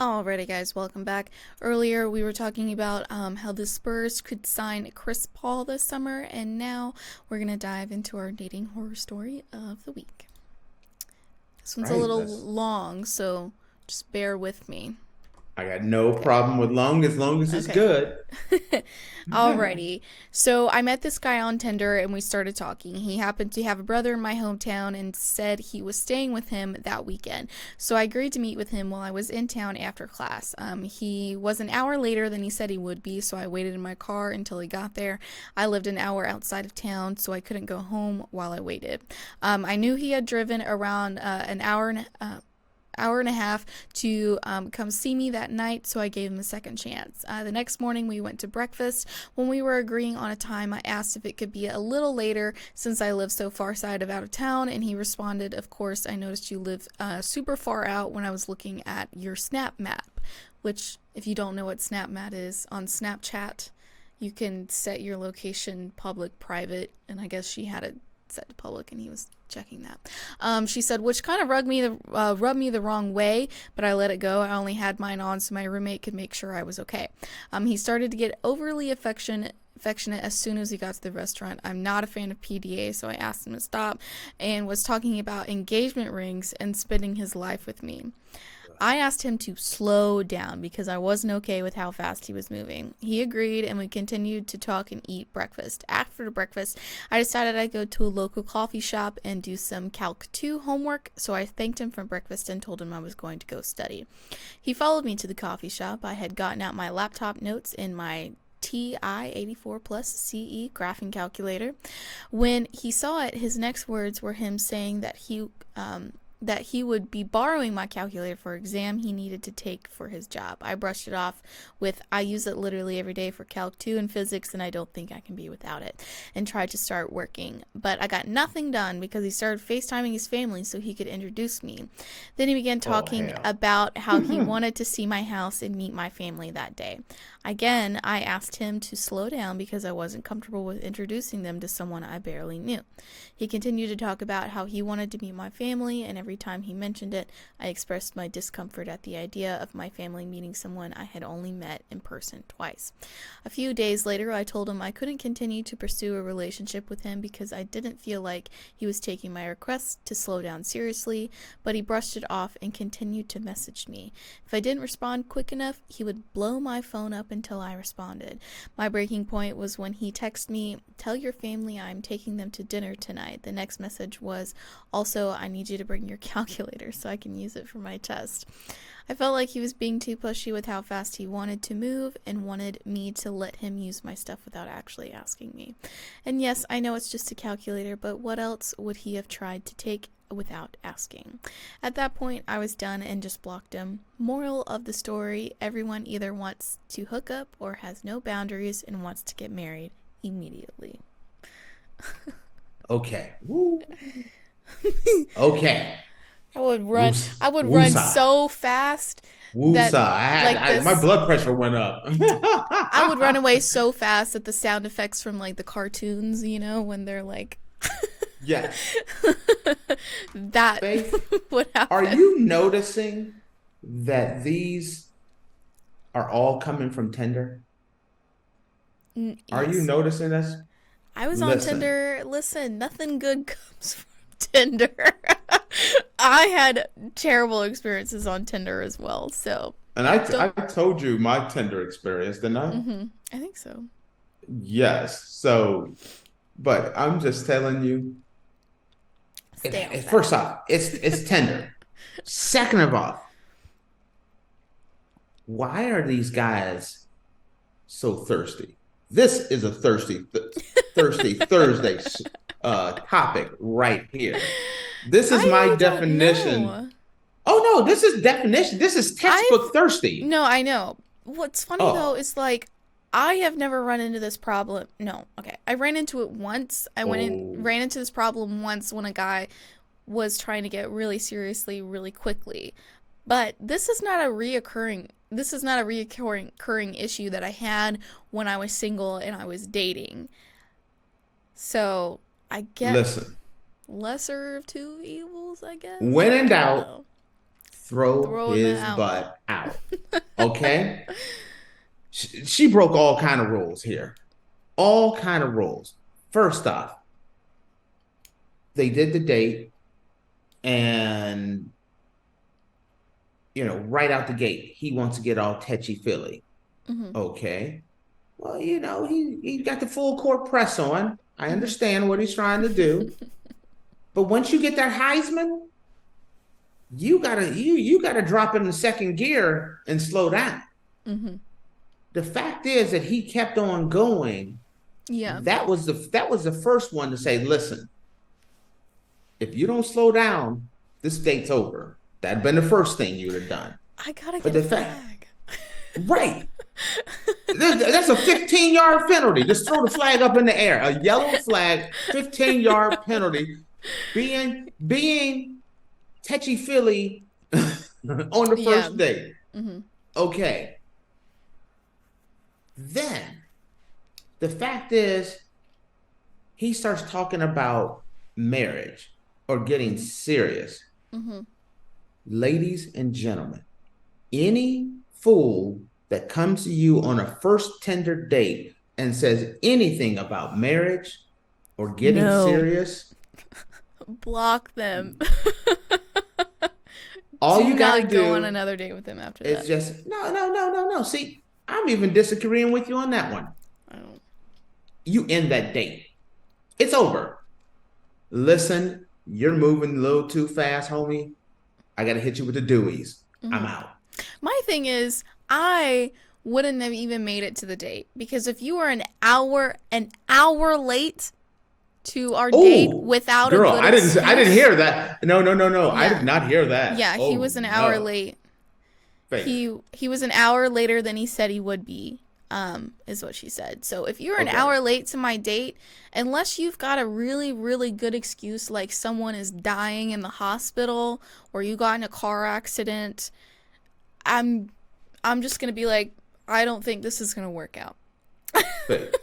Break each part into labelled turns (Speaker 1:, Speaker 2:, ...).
Speaker 1: Alrighty, guys, welcome back. Earlier, we were talking about how the Spurs could sign Chris Paul this summer, and now we're going to dive into our dating horror story of the week. This one's a
Speaker 2: Right.
Speaker 1: little
Speaker 2: That's
Speaker 1: long, so just bear with me.
Speaker 2: I got no
Speaker 1: Okay.
Speaker 2: problem with long as it's
Speaker 1: Okay.
Speaker 2: good.
Speaker 1: Alrighty. So I met this guy on Tinder and we started talking. He happened to have a brother in my hometown and said he was staying with him that weekend. So I agreed to meet with him while I was in town after class. He was an hour later than he said he would be, so I waited in my car until he got there. I lived an hour outside of town, so I couldn't go home while I waited. I knew he had driven around an hour and a half to come see me that night, so I gave him a second chance. The next morning, we went to breakfast. When we were agreeing on a time, I asked if it could be a little later since I live so far side of out of town, and he responded, "Of course, I noticed you live super far out when I was looking at your Snap Map," which, if you don't know what Snap Map is, on Snapchat, you can set your location public, private, and I guess she had it set to public, and he was checking that. She said, which kind of rubbed me the wrong way, but I let it go. I only had mine on so my roommate could make sure I was okay. He started to get overly affectionate as soon as he got to the restaurant. I'm not a fan of PDA, so I asked him to stop and was talking about engagement rings and spending his life with me. I asked him to slow down because I wasn't okay with how fast he was moving. He agreed and we continued to talk and eat breakfast. After breakfast, I decided I'd go to a local coffee shop and do some Calc 2 homework, so I thanked him for breakfast and told him I was going to go study. He followed me to the coffee shop. I had gotten out my laptop notes in my TI 84 plus CE graphing calculator. When he saw it, his next words were him saying that he would be borrowing my calculator for an exam he needed to take for his job. I brushed it off with, "I use it literally every day for Calc 2 and physics, and I don't think I can be without it," and tried to start working. But I got nothing done because he started FaceTiming his family so he could introduce me. Then he began
Speaker 2: Oh
Speaker 1: talking
Speaker 2: hell.
Speaker 1: about how he wanted to see my house and meet my family that day. Again, I asked him to slow down because I wasn't comfortable with introducing them to someone I barely knew. He continued to talk about how he wanted to meet my family, and every time he mentioned it, I expressed my discomfort at the idea of my family meeting someone I had only met in person twice. A few days later, I told him I couldn't continue to pursue a relationship with him because I didn't feel like he was taking my request to slow down seriously, but he brushed it off and continued to message me. If I didn't respond quick enough, he would blow my phone up until I responded. My breaking point was when he texted me, "Tell your family I'm taking them to dinner tonight." The next message was, "Also, I need you to bring your calculator so I can use it for my test." I felt like he was being too pushy with how fast he wanted to move and wanted me to let him use my stuff without actually asking me. And yes, I know it's just a calculator, but what else would he have tried to take without asking? At that point, I was done and just blocked him. Moral of the story: everyone either wants to hook up or has no boundaries and wants to get married immediately.
Speaker 2: Okay. Woo. Okay.
Speaker 1: I would run
Speaker 2: Woos.
Speaker 1: I would run
Speaker 2: Woosah.
Speaker 1: so fast that
Speaker 2: Woosah.
Speaker 1: like
Speaker 2: My
Speaker 1: this
Speaker 2: blood pressure went up.
Speaker 1: I would run away so fast that the sound effects from like the cartoons, when they're like
Speaker 2: Yes.
Speaker 1: that
Speaker 2: Faith,
Speaker 1: would
Speaker 2: are
Speaker 1: happen.
Speaker 2: you noticing that these are all coming from Tinder? Are you
Speaker 1: Yes.
Speaker 2: noticing this?
Speaker 1: I was on
Speaker 2: Listen.
Speaker 1: Tinder. Listen, nothing good comes from Tinder. I had terrible experiences on Tinder as well. So,
Speaker 2: And I
Speaker 1: don't
Speaker 2: told you my Tinder experience, didn't I?
Speaker 1: I think so.
Speaker 2: Yes. So, but I'm just telling you,
Speaker 1: Stay off that.
Speaker 2: first off, it's tender. Second of all, why are these guys so thirsty? This is a thirsty Thursday topic right here. This is my
Speaker 1: I don't
Speaker 2: definition.
Speaker 1: know.
Speaker 2: Oh no, this is definition. This is
Speaker 1: I've
Speaker 2: textbook thirsty.
Speaker 1: No, I know. What's funny though
Speaker 2: Oh,
Speaker 1: is like I have never run into this problem. No, okay. I ran into it once. I went in
Speaker 2: oh,
Speaker 1: ran into this problem once when a guy was trying to get really seriously really quickly. But this is not a reoccurring issue that I had when I was single and I was dating. So, I get
Speaker 2: listen.
Speaker 1: lesser of two evils, I guess.
Speaker 2: When
Speaker 1: I
Speaker 2: in
Speaker 1: don't
Speaker 2: doubt,
Speaker 1: know.
Speaker 2: throw
Speaker 1: Throwing that
Speaker 2: his
Speaker 1: out there.
Speaker 2: butt out. Okay, she broke all kind of rules here, all kind of rules. First off, they did the date, and right out the gate, he wants to get all touchy feely.
Speaker 1: Mm-hmm.
Speaker 2: Okay, well, he got the full court press on. I
Speaker 1: Mm-hmm.
Speaker 2: understand what he's trying to do, but once you get that Heisman, you gotta drop in the second gear and slow down.
Speaker 1: Mm-hmm.
Speaker 2: The fact is that he kept on going.
Speaker 1: Yeah.
Speaker 2: That was the first one to say, listen, if you don't slow down, this date's over. That'd been the first thing you would have done.
Speaker 1: I gotta
Speaker 2: But
Speaker 1: get a
Speaker 2: the fact,
Speaker 1: flag.
Speaker 2: right? That's a 15-yard penalty. Just throw the flag up in the air. A yellow flag, 15-yard penalty. Being touchy feely on the
Speaker 1: Yeah.
Speaker 2: first date.
Speaker 1: Mm-hmm.
Speaker 2: Okay. Then the fact is, he starts talking about marriage or getting serious.
Speaker 1: Mm-hmm.
Speaker 2: Ladies and gentlemen, any fool that comes to you on a first Tinder date and says anything about marriage or getting serious,
Speaker 1: Block them.
Speaker 2: all
Speaker 1: Do
Speaker 2: you gotta
Speaker 1: not
Speaker 2: do
Speaker 1: go on another date with them after
Speaker 2: is
Speaker 1: that.
Speaker 2: just no. See, I'm even disagreeing with you on that one.
Speaker 1: I don't.
Speaker 2: You end that date. It's over. Listen, you're moving a little too fast, homie. I gotta hit you with the deweys. I'm out.
Speaker 1: My thing is, I wouldn't have even made it to the date because if you were an hour late to our date without
Speaker 2: girl,
Speaker 1: a good
Speaker 2: I didn't hear that. No.
Speaker 1: Yeah.
Speaker 2: I did not hear that.
Speaker 1: Yeah, he was an hour late.
Speaker 2: Faith.
Speaker 1: He was an hour later than he said he would be. Is what she said. So if you're an hour late to my date, unless you've got a really, really good excuse, like someone is dying in the hospital or you got in a car accident, I'm just gonna be like, I don't think this is gonna work out.
Speaker 2: Faith.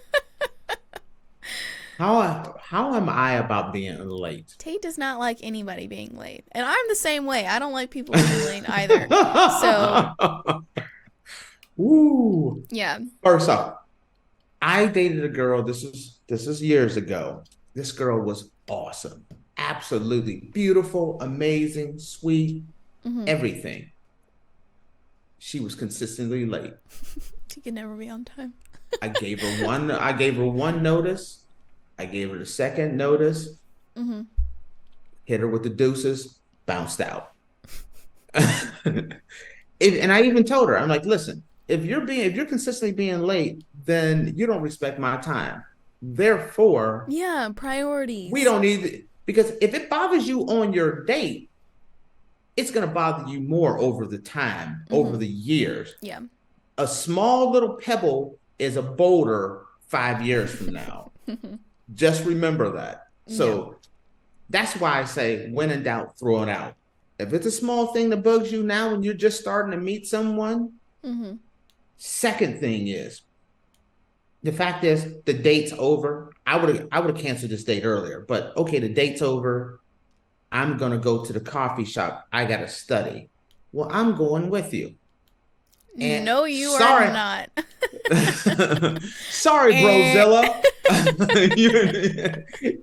Speaker 2: How am I about being late?
Speaker 1: Tate does not like anybody being late, and I'm the same way. I don't like people being late either. So,
Speaker 2: Ooh.
Speaker 1: yeah.
Speaker 2: First off, I dated a girl. This is years ago. This girl was awesome, absolutely beautiful, amazing, sweet, everything. She was consistently late.
Speaker 1: She could never be on time.
Speaker 2: I gave her one notice. I gave her the second notice. Hit her with the deuces. Bounced out. And I even told her, I'm like, listen, if you're consistently being late, then you don't respect my time. Therefore,
Speaker 1: yeah, priorities.
Speaker 2: We don't need because if it bothers you on your date, it's gonna bother you more over the time, over the years.
Speaker 1: Yeah.
Speaker 2: A small little pebble is a boulder 5 years from now. Just remember that. So that's why I say, when in doubt, throw it out. If it's a small thing that bugs you now when you're just starting to meet someone, second thing is, the fact is the date's over. I would have canceled this date earlier, but okay, the date's over. I'm gonna go to the coffee shop. I gotta study. Well, I'm going with you.
Speaker 1: And no, you are not.
Speaker 2: Sorry, Brozilla.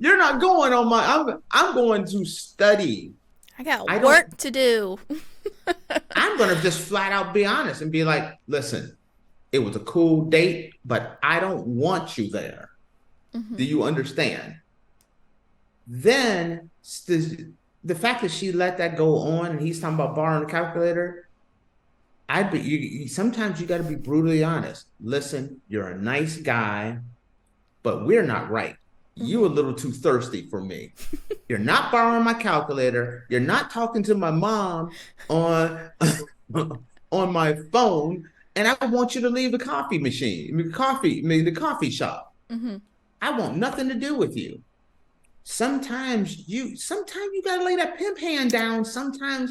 Speaker 2: You're not going on my. I'm going to study.
Speaker 1: I got work to do.
Speaker 2: I'm gonna just flat out be honest and be like, listen, it was a cool date, but I don't want you there. Do you understand? Then the fact that she let that go on, and he's talking about borrowing the calculator. Sometimes you got to be brutally honest. Listen, you're a nice guy, but we're not right. You a little too thirsty for me. You're not borrowing my calculator. You're not talking to my mom on my phone, and I want you to leave the coffee the coffee shop. I want nothing to do with you. Sometimes you gotta lay that pimp hand down. Sometimes,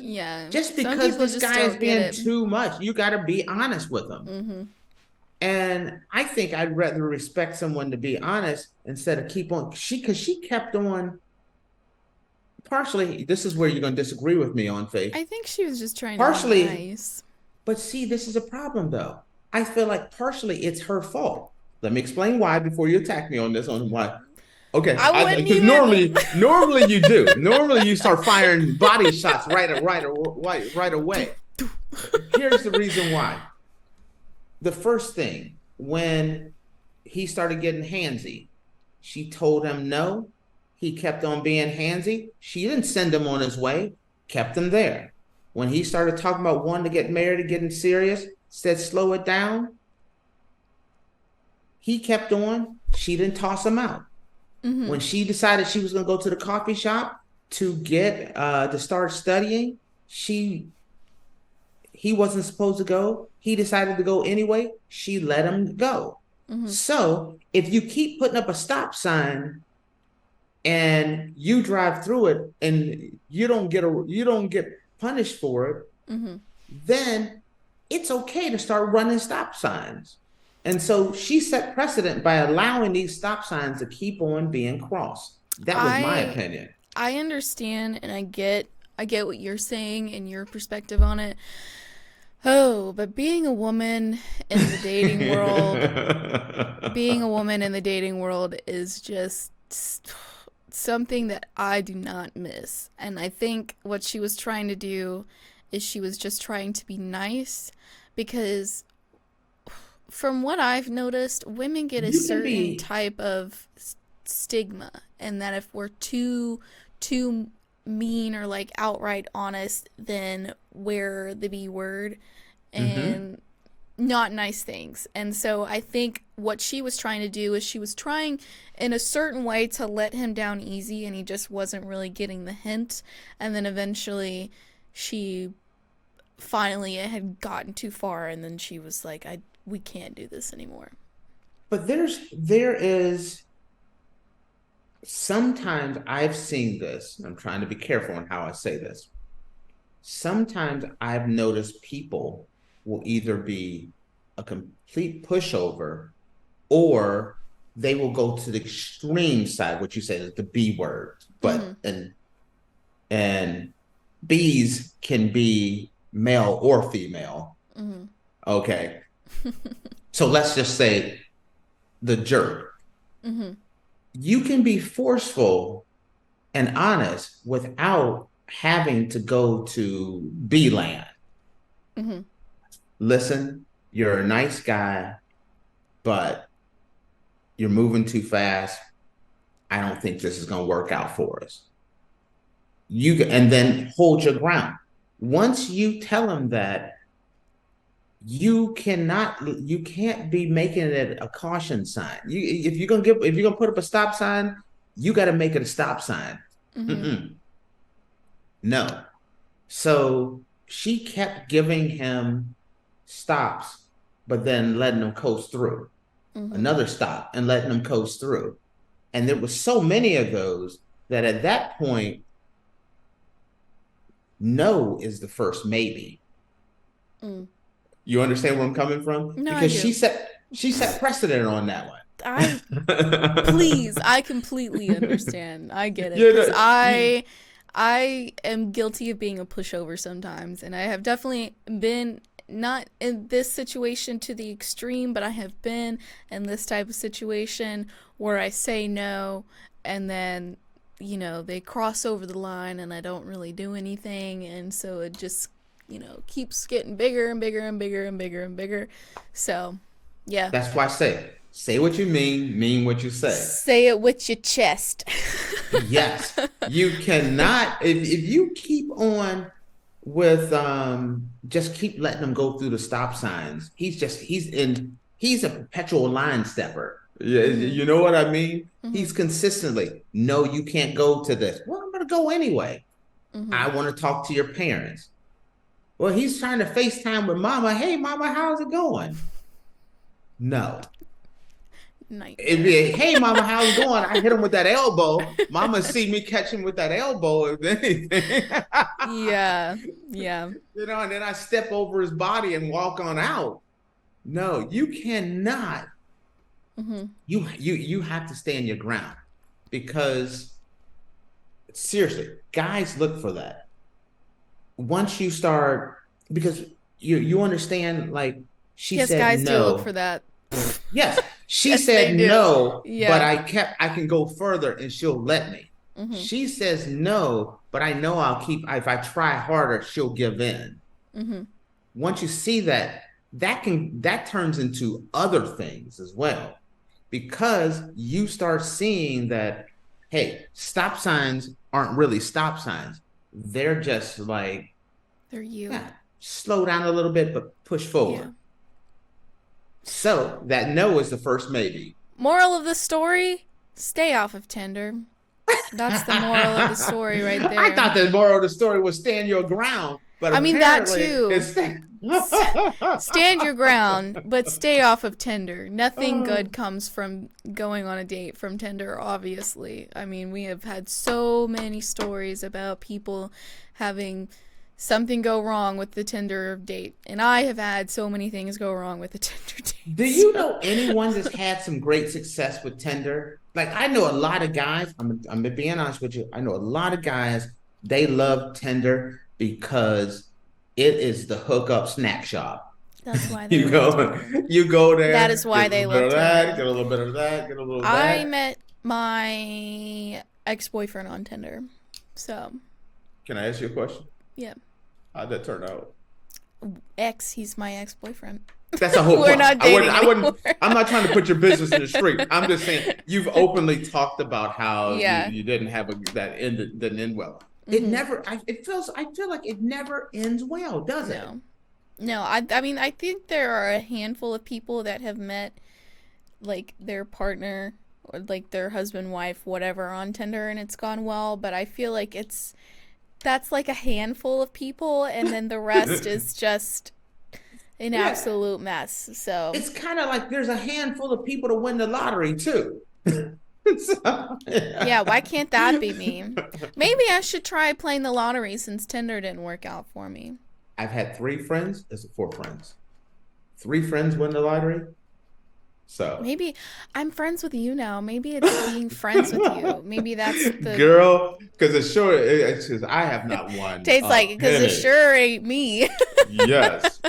Speaker 2: just because this guy is being too much, you gotta be honest with him. And I think I'd rather respect someone to be honest instead of keep on. Because she kept on. Partially, this is where you're gonna disagree with me on, Faith.
Speaker 1: I think she was just trying to be nice.
Speaker 2: But see, this is a problem though. I feel like partially it's her fault. Let me explain why before you attack me on this, on why. Okay,
Speaker 1: I wouldn't
Speaker 2: because
Speaker 1: even.
Speaker 2: normally you do. Normally you start firing body shots right away. Here's the reason why. The first thing, when he started getting handsy, she told him no. He kept on being handsy. She didn't send him on his way, kept him there. When he started talking about wanting to get married and getting serious, said slow it down. He kept on. She didn't toss him out.
Speaker 1: Mm-hmm.
Speaker 2: When she decided she was going to go to the coffee shop to start studying, he wasn't supposed to go. He decided to go anyway. She let him go.
Speaker 1: Mm-hmm.
Speaker 2: So if you keep putting up a stop sign and you drive through it and you don't get punished for it,
Speaker 1: Mm-hmm.
Speaker 2: then it's okay to start running stop signs. And so she set precedent by allowing these stop signs to keep on being crossed. That was my opinion.
Speaker 1: I understand and I get what you're saying and your perspective on it. Oh, but being a woman in the dating world is just something that I do not miss. And I think what she was trying to do is she was just trying to be nice, because from what I've noticed, women get a certain type of stigma, and that if we're too mean or like outright honest, then we're the B word and not nice things. And so I think what she was trying to do is she was trying in a certain way to let him down easy, and he just wasn't really getting the hint. And then eventually she finally, it had gotten too far, and then she was like, we can't do this anymore.
Speaker 2: But there is sometimes I've seen this. I'm trying to be careful on how I say this. Sometimes I've noticed people will either be a complete pushover, or they will go to the extreme side, what you say is the B word. But and B's can be male or female. Okay. So let's just say the jerk. You can be forceful and honest without having to go to B land. Listen, you're a nice guy, but you're moving too fast. I don't think this is going to work out for us. And then hold your ground. Once you tell him that, you can't be making it a caution sign. If you're gonna put up a stop sign, you got to make it a stop sign. No. So she kept giving him stops, but then letting him coast through. Another stop and letting him coast through. And there was so many of those that at that point, no is the first maybe. You understand where I'm coming from?
Speaker 1: No,
Speaker 2: because
Speaker 1: I do.
Speaker 2: she set precedent on that one.
Speaker 1: Please, I completely understand. I get it, because I am guilty of being a pushover sometimes, and I have definitely been, not in this situation to the extreme, but I have been in this type of situation where I say no, and then, they cross over the line and I don't really do anything, and so it just, keeps getting bigger and bigger and bigger and bigger and bigger. So, yeah.
Speaker 2: That's why I say what you mean what you say.
Speaker 1: Say it with your chest.
Speaker 2: Yes. You cannot, if you keep on with just keep letting them go through the stop signs, he's a perpetual line stepper. You know what I mean? He's consistently, no, you can't go to this. Well, I'm gonna go anyway. I want to talk to your parents. Well, he's trying to FaceTime with mama. Hey, mama, how's it going? No. It'd be, hey, mama, how's it going? I hit him with that elbow. Mama see me catch him with that elbow, if anything.
Speaker 1: Yeah.
Speaker 2: And then I step over his body and walk on out. No, you cannot. You have to stand your ground, because seriously, guys look for that. Once you start, because you understand? Like she
Speaker 1: Yes,
Speaker 2: said
Speaker 1: guys do look for
Speaker 2: no.
Speaker 1: that.
Speaker 2: Yes, she
Speaker 1: Yes, they
Speaker 2: said
Speaker 1: do.
Speaker 2: no, but
Speaker 1: Yeah.
Speaker 2: I can go further and she'll let me.
Speaker 1: Mm-hmm.
Speaker 2: She says no, but I know if I try harder, she'll give in.
Speaker 1: Mm-hmm.
Speaker 2: Once you see that, that turns into other things as well. Because you start seeing that, hey, stop signs aren't really stop signs. They're just like,
Speaker 1: They're you.
Speaker 2: yeah, slow down a little bit, but push forward.
Speaker 1: Yeah.
Speaker 2: So that no is the first maybe.
Speaker 1: Moral of the story: stay off of Tinder. That's the moral of the story right there.
Speaker 2: I thought the moral of the story was stand your ground, but
Speaker 1: I mean, that
Speaker 2: apparently
Speaker 1: too.
Speaker 2: it's
Speaker 1: Stand your ground, but stay off of Tinder. Nothing good comes from going on a date from Tinder, obviously. I mean, we have had so many stories about people having something go wrong with the Tinder date. And I have had so many things go wrong with the Tinder date.
Speaker 2: Do you know anyone that's had some great success with Tinder? Like I know a lot of guys, I'm being honest with you. I know a lot of guys, they love Tinder because it is the hookup snack shop.
Speaker 1: That's why they love Tinder.
Speaker 2: You go there.
Speaker 1: That is why they love Tinder.
Speaker 2: Get a little bit of that, get a little of
Speaker 1: I
Speaker 2: that.
Speaker 1: met my ex-boyfriend on Tinder. So,
Speaker 2: Can I ask you a question?
Speaker 1: yeah.
Speaker 2: How'd that turn out?
Speaker 1: He's my ex-boyfriend.
Speaker 2: That's a whole
Speaker 1: We're not dating anymore.
Speaker 2: I'm not trying to put your business in the street. I'm just saying you've openly talked about how you didn't have didn't end well. It never I feel like it never ends well, does it?
Speaker 1: No, I mean I think there are a handful of people that have met like their partner or like their husband, wife, whatever on Tinder and it's gone well, but I feel like that's like a handful of people and then the rest is just an absolute mess. So
Speaker 2: it's kind of like there's a handful of people to win the lottery too.
Speaker 1: Yeah, why can't that be me? Maybe I should try playing the lottery since Tinder didn't work out for me.
Speaker 2: I've had 3 friends. It's 4 friends. 3 friends win the lottery. So
Speaker 1: maybe I'm friends with you now. Maybe it's being friends with you. Maybe that's the
Speaker 2: girl. Because it's because I have not won.
Speaker 1: Tastes like it because it sure ain't me.
Speaker 2: Yes,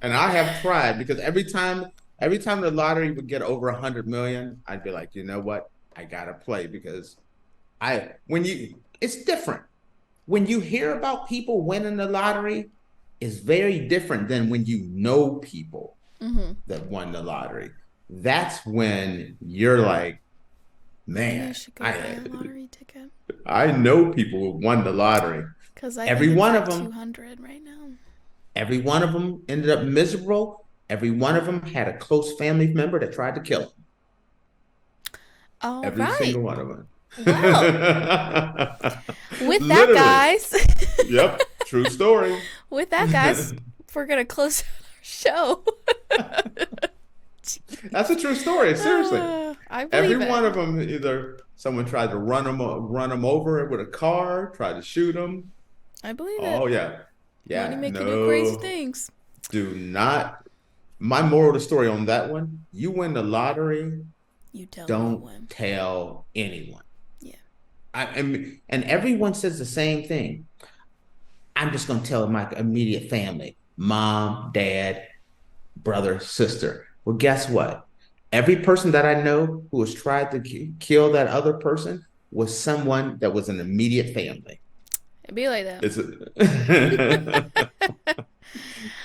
Speaker 2: and I have tried because every time the lottery would get over 100 million, I'd be like, you know what, I gotta play because it's different when you hear about people winning the lottery. It's very different than when you know people that won the lottery. That's when you're like, man,
Speaker 1: I buy a lottery ticket.
Speaker 2: I know people who won the lottery.
Speaker 1: Because
Speaker 2: every one of them
Speaker 1: 200 right now.
Speaker 2: Every one of them ended up miserable. Every one of them had a close family member that tried to kill them. Every single one of them.
Speaker 1: Well, with that, guys.
Speaker 2: Yep, true story.
Speaker 1: With that, guys, we're gonna close our show.
Speaker 2: That's a true story. Seriously,
Speaker 1: I believe
Speaker 2: every one of them, either someone tried to run them over with a car, tried to shoot them.
Speaker 1: I believe it.
Speaker 2: Oh yeah, yeah.
Speaker 1: Money making do crazy things.
Speaker 2: Do not. My moral of the story on that one: you win the lottery, don't tell anyone. Yeah. And everyone says the same thing. I'm just gonna tell my immediate family: mom, dad, brother, sister. Well, guess what? Every person that I know who has tried to kill that other person was someone that was an immediate family.
Speaker 1: It'd be like that.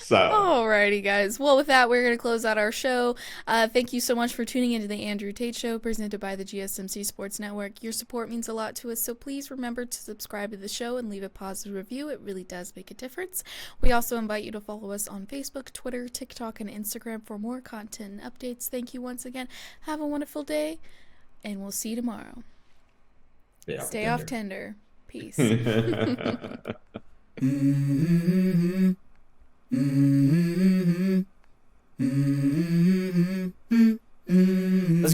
Speaker 2: So,
Speaker 1: alrighty, guys. Well, with that, we're going to close out our show. Thank you so much for tuning into the Andrew Tate Show, presented by the GSMC Sports Network. Your support means a lot to us, so please remember to subscribe to the show and leave a positive review. It really does make a difference. We also invite you to follow us on Facebook, Twitter, TikTok, and Instagram for more content and updates. Thank you once again. Have a wonderful day, and we'll see you tomorrow. Stay off Tinder. Peace.
Speaker 3: Let's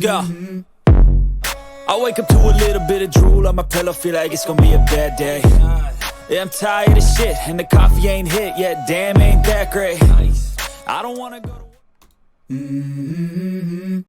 Speaker 3: go. I wake up to a little bit of drool on my pillow, feel like it's gonna be a bad day. Yeah, I'm tired of shit, and the coffee ain't hit yet, damn ain't that great. I don't wanna go to